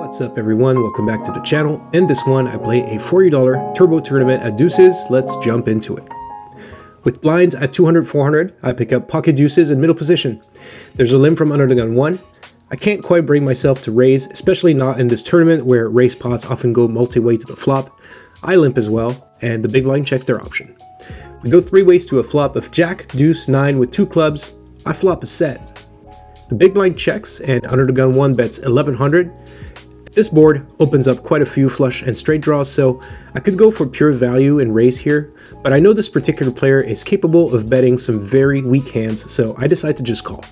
What's up everyone, welcome back to the channel. In this one I play a $40 turbo tournament at Deuce's. Let's jump into it. With blinds at 200-400, I pick up pocket deuces in middle position. There's a limb from under the gun 1. I can't quite bring myself to raise, especially not in this tournament where raise pots often go multi-way to the flop. I limp as well, and the big blind checks their option. We go 3 ways to a flop of jack, deuce, 9 with 2 clubs. I flop a set. The big blind checks and under the gun 1 bets 1100. This board opens up quite a few flush and straight draws, so I could go for pure value and raise here, but I know this particular player is capable of betting some very weak hands, so I decide to just call.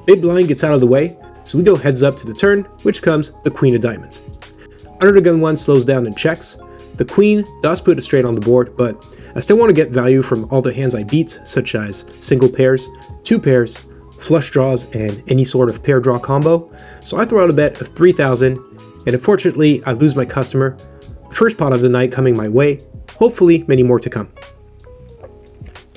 Big blind gets out of the way, so we go heads up to the turn, which comes the queen of diamonds. Under the gun 1 slows down and checks. The queen does put a straight on the board, but I still want to get value from all the hands I beat, such as single pairs, 2 pairs, flush draws, and any sort of pair draw combo, so I throw out a bet of 3,000, and unfortunately I lose my customer. First pot of the night coming my way, hopefully many more to come.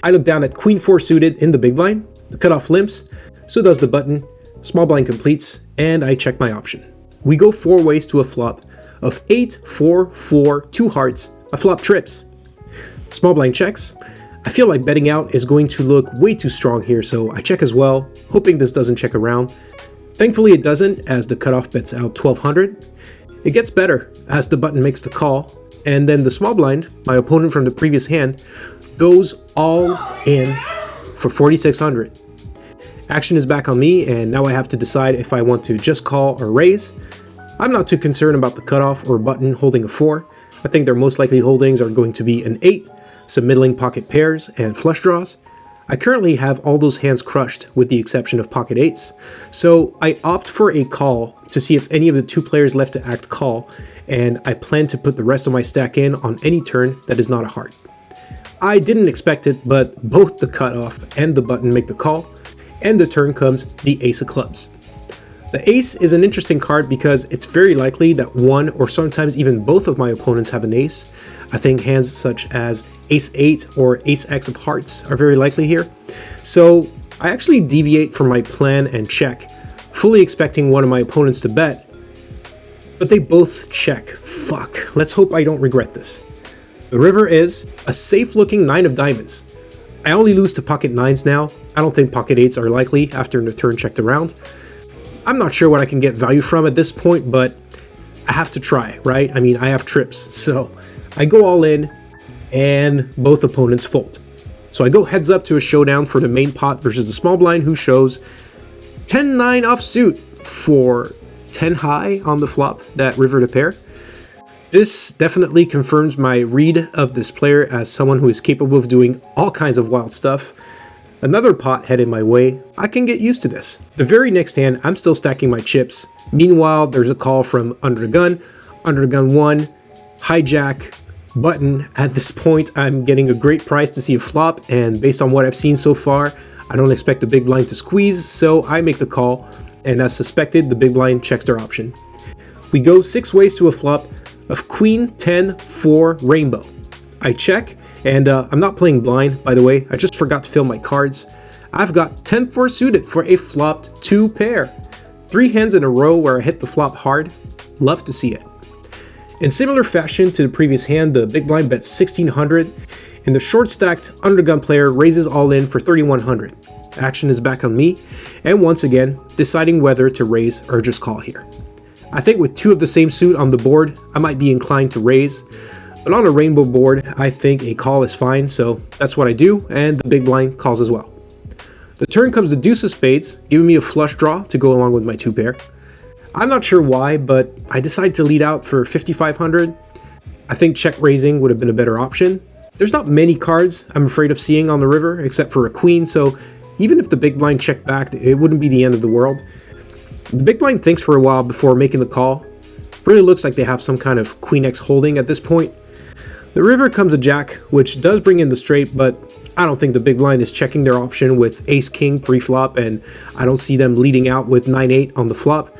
I look down at queen 4 suited in the big blind, the cutoff limps, so does the button, small blind completes, and I check my option. We go 4 ways to a flop of 8, 4, 4, 2 hearts, a flop trips. Small blind checks. I feel like betting out is going to look way too strong here, so I check as well, hoping this doesn't check around. Thankfully it doesn't, as the cutoff bets out 1200. It gets better as the button makes the call, and then the small blind, my opponent from the previous hand, goes all in for 4600. Action is back on me, and now I have to decide if I want to just call or raise. I'm not too concerned about the cutoff or button holding a 4. I think their most likely holdings are going to be an 8, some middling pocket pairs, and flush draws. I currently have all those hands crushed with the exception of pocket 8s, so I opt for a call to see if any of the 2 players left to act call, and I plan to put the rest of my stack in on any turn that is not a heart. I didn't expect it, but both the cutoff and the button make the call, and the turn comes the ace of clubs. The ace is an interesting card because it's very likely that one or sometimes even both of my opponents have an ace. I think hands such as ace 8 or ace x of hearts are very likely here. So I actually deviate from my plan and check, fully expecting one of my opponents to bet, but they both check. Fuck, let's hope I don't regret this. The river is a safe looking 9 of diamonds. I only lose to pocket 9s now. I don't think pocket 8s are likely after the turn checked around. I'm not sure what I can get value from at this point, but I have to try, right? I mean, I have trips, so I go all in, and both opponents fold. So I go heads up to a showdown for the main pot versus the small blind, who shows 10-9 offsuit for 10 high on the flop, that river to pair. This definitely confirms my read of this player as someone who is capable of doing all kinds of wild stuff. Another pot headed my way. I can get used to this. The very next hand, I'm still stacking my chips. Meanwhile, there's a call from under the gun 1, hijack, button. At this point, I'm getting a great price to see a flop, and based on what I've seen so far, I don't expect the big blind to squeeze, so I make the call, and as suspected, the big blind checks their option. We go 6 ways to a flop of queen 10, 4 rainbow. I check, and I'm not playing blind, by the way. I just forgot to fill my cards. I've got 10-4 suited for a flopped 2 pair. 3 hands in a row where I hit the flop hard. Love to see it. In similar fashion to the previous hand, the big blind bets 1600, and the short stacked under the gun player raises all in for 3100. Action is back on me, and once again, deciding whether to raise or just call here. I think with 2 of the same suit on the board, I might be inclined to raise. But on a rainbow board, I think a call is fine, so that's what I do, and the big blind calls as well. The turn comes the deuce of spades, giving me a flush draw to go along with my 2 pair. I'm not sure why, but I decided to lead out for 5500. I think check raising would have been a better option. There's not many cards I'm afraid of seeing on the river, except for a queen, so even if the big blind checked back, it wouldn't be the end of the world. The big blind thinks for a while before making the call. Really looks like they have some kind of queen x holding at this point. The river comes a jack, which does bring in the straight, but I don't think the big blind is checking their option with ace-king pre-flop, and I don't see them leading out with 9-8 on the flop.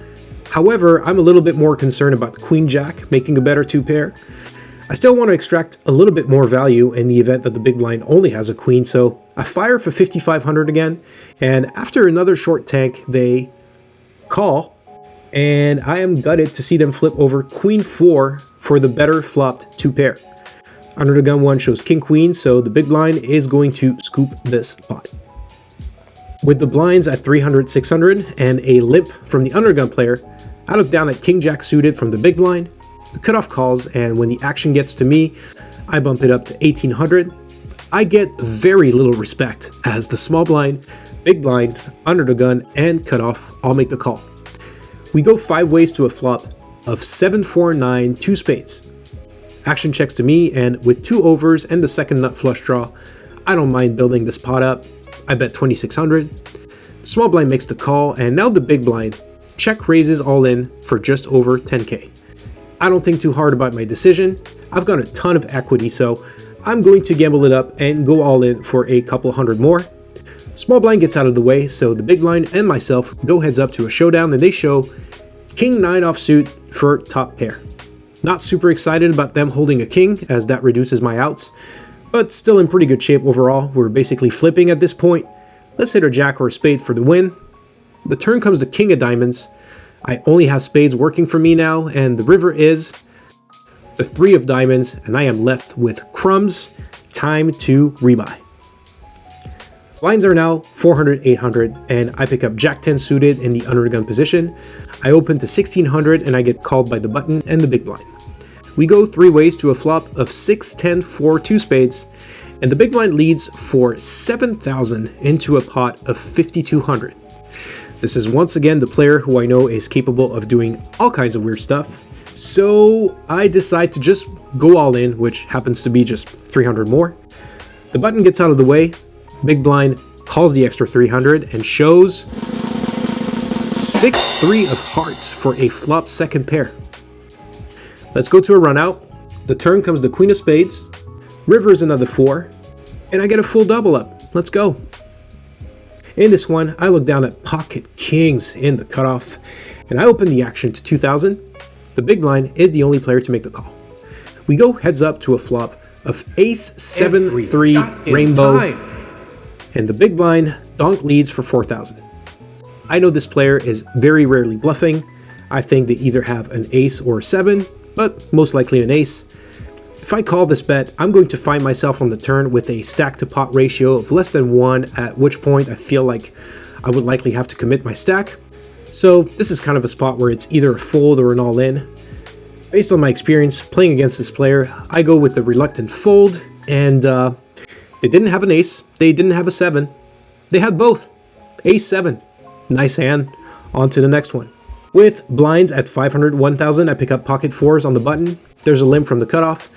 However, I'm a little bit more concerned about queen-jack making a better 2 pair. I still want to extract a little bit more value in the event that the big blind only has a queen, so I fire for 5500 again, and after another short tank, they call, and I am gutted to see them flip over queen 4 for the better flopped 2 pair. Under the gun 1 shows king queen, so the big blind is going to scoop this pot. With the blinds at 300, 600, and a limp from the undergun player, I look down at king jack suited from the big blind. The cutoff calls, and when the action gets to me, I bump it up to 1800. I get very little respect as the small blind, big blind, under the gun, and cutoff all make the call. We go 5 ways to a flop of 7, 4, 9, 2 spades. Action checks to me, and with 2 overs and the second nut flush draw, I don't mind building this pot up. I bet 2600. Small blind makes the call, and now the big blind check raises all in for just over 10k. I don't think too hard about my decision. I've got a ton of equity, so I'm going to gamble it up and go all in for a couple hundred more. Small blind gets out of the way, so the big blind and myself go heads up to a showdown, and they show king 9 offsuit for top pair. Not super excited about them holding a king, as that reduces my outs, but still in pretty good shape overall. We're basically flipping at this point. Let's hit a jack or a spade for the win. The turn comes the king of diamonds. I only have spades working for me now, and the river is the 3 of diamonds, and I am left with crumbs. Time to rebuy. Blinds are now 400, 800, and I pick up jack 10 suited in the under the gun position. I open to 1600, and I get called by the button and the big blind. We go 3 ways to a flop of 6, 10, 4, 2 spades, and the big blind leads for 7,000 into a pot of 5,200. This is once again the player who I know is capable of doing all kinds of weird stuff, so I decide to just go all in, which happens to be just 300 more. The button gets out of the way, big blind calls the extra 300 and shows 6-3 of hearts for a flop second pair. Let's go to a run out. The turn comes the queen of spades, river is another 4, and I get a full double up. Let's go. In this one, I look down at pocket kings in the cutoff, and I open the action to 2000. The big blind is the only player to make the call. We go heads up to a flop of ace 7-3 rainbow, and the big blind donk leads for 4,000. I know this player is very rarely bluffing. I think they either have an ace or a 7, but most likely an ace. If I call this bet, I'm going to find myself on the turn with a stack to pot ratio of less than 1, at which point I feel like I would likely have to commit my stack. So this is kind of a spot where it's either a fold or an all-in. Based on my experience playing against this player, I go with the reluctant fold, and they didn't have an ace, they didn't have a 7, they had both. Ace 7. Nice hand. On to the next one. With blinds at 500, 1000, I pick up pocket 4s on the button. There's a limp from the cutoff.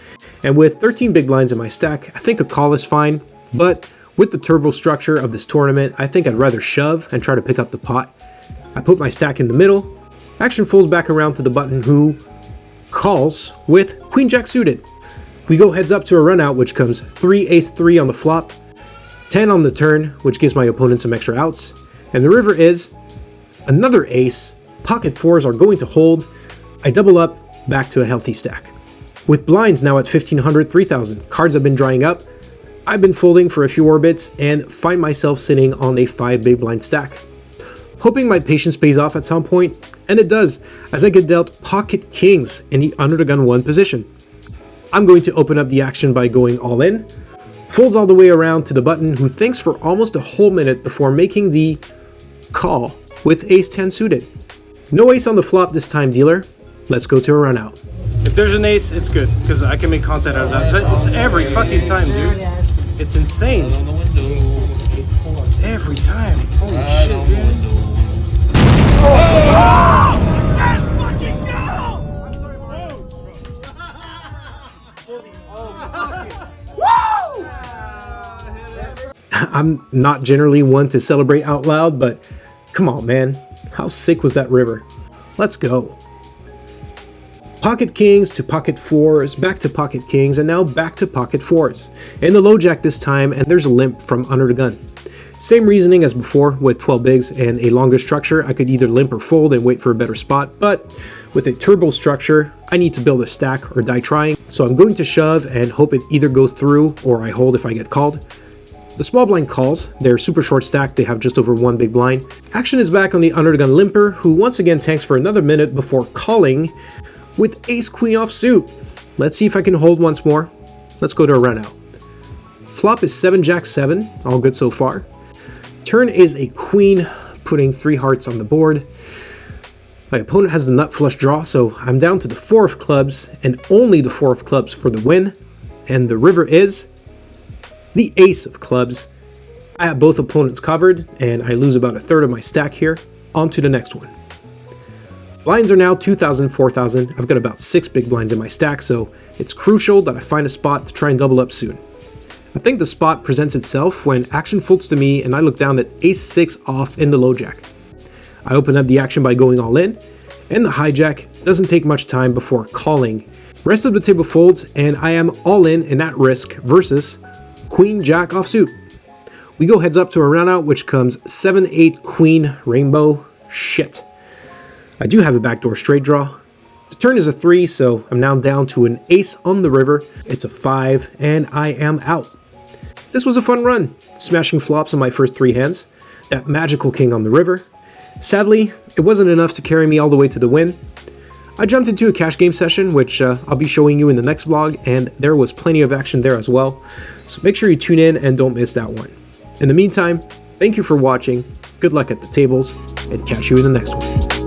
And with 13 big blinds in my stack, I think a call is fine. But with the turbo structure of this tournament, I think I'd rather shove and try to pick up the pot. I put my stack in the middle. Action folds back around to the button, who calls with queen jack suited. We go heads up to a run out, which comes 3 ace 3 on the flop, 10 on the turn, which gives my opponent some extra outs. And the river is another ace. Pocket 4s are going to hold. I double up back to a healthy stack. With blinds now at 1500, 3000, cards have been drying up. I've been folding for a few orbits and find myself sitting on a 5 big blind stack. Hoping my patience pays off at some point, and it does, as I get dealt pocket kings in the under the gun 1 position. I'm going to open up the action by going all in. Folds all the way around to the button, who thinks for almost a whole minute before making the call with ace 10 suited. No ace on the flop this time, dealer. Let's go to a run out. If there's an ace, it's good, because I can make content out of that. But it's every fucking time, dude. It's insane. Every time. Holy shit, dude. Oh! Let's fucking go! I'm sorry, Woo! I'm not generally one to celebrate out loud, but come on, man. How sick was that river? Let's go. Pocket kings to pocket 4s, back to pocket kings, and now back to pocket 4s. In the low jack this time, and there's a limp from under the gun. Same reasoning as before with 12 bigs and a longer structure. I could either limp or fold and wait for a better spot, but with a turbo structure, I need to build a stack or die trying. So I'm going to shove and hope it either goes through or I hold if I get called. The small blind calls. They're super short stacked, they have just over one big blind. Action is back on the under the gun limper, who once again tanks for another minute before calling with ace queen offsuit. Let's see if I can hold once more. Let's go to a run out. Flop is 7 jack 7, all good so far. Turn is a queen, putting 3 hearts on the board. My opponent has the nut flush draw, so I'm down to the 4 of clubs, and only the 4 of clubs for the win. And the river is the ace of clubs. I have both opponents covered, and I lose about a third of my stack here. On to the next one. Blinds are now 2,000, 4,000. I've got about 6 big blinds in my stack, so it's crucial that I find a spot to try and double up soon. I think the spot presents itself when action folds to me and I look down at ace 6 off in the low jack. I open up the action by going all in, and the hijack doesn't take much time before calling. Rest of the table folds, and I am all in at risk versus queen jack offsuit. We go heads up to a run out, which comes 7-8 queen rainbow. Shit. I do have a backdoor straight draw. The turn is a 3, so I'm now down to an ace on the river. It's a 5, and I am out. This was a fun run, smashing flops on my first 3 hands. That magical king on the river. Sadly, it wasn't enough to carry me all the way to the win. I jumped into a cash game session, which I'll be showing you in the next vlog, and there was plenty of action there as well. So make sure you tune in and don't miss that one. In the meantime, thank you for watching, good luck at the tables, and catch you in the next one.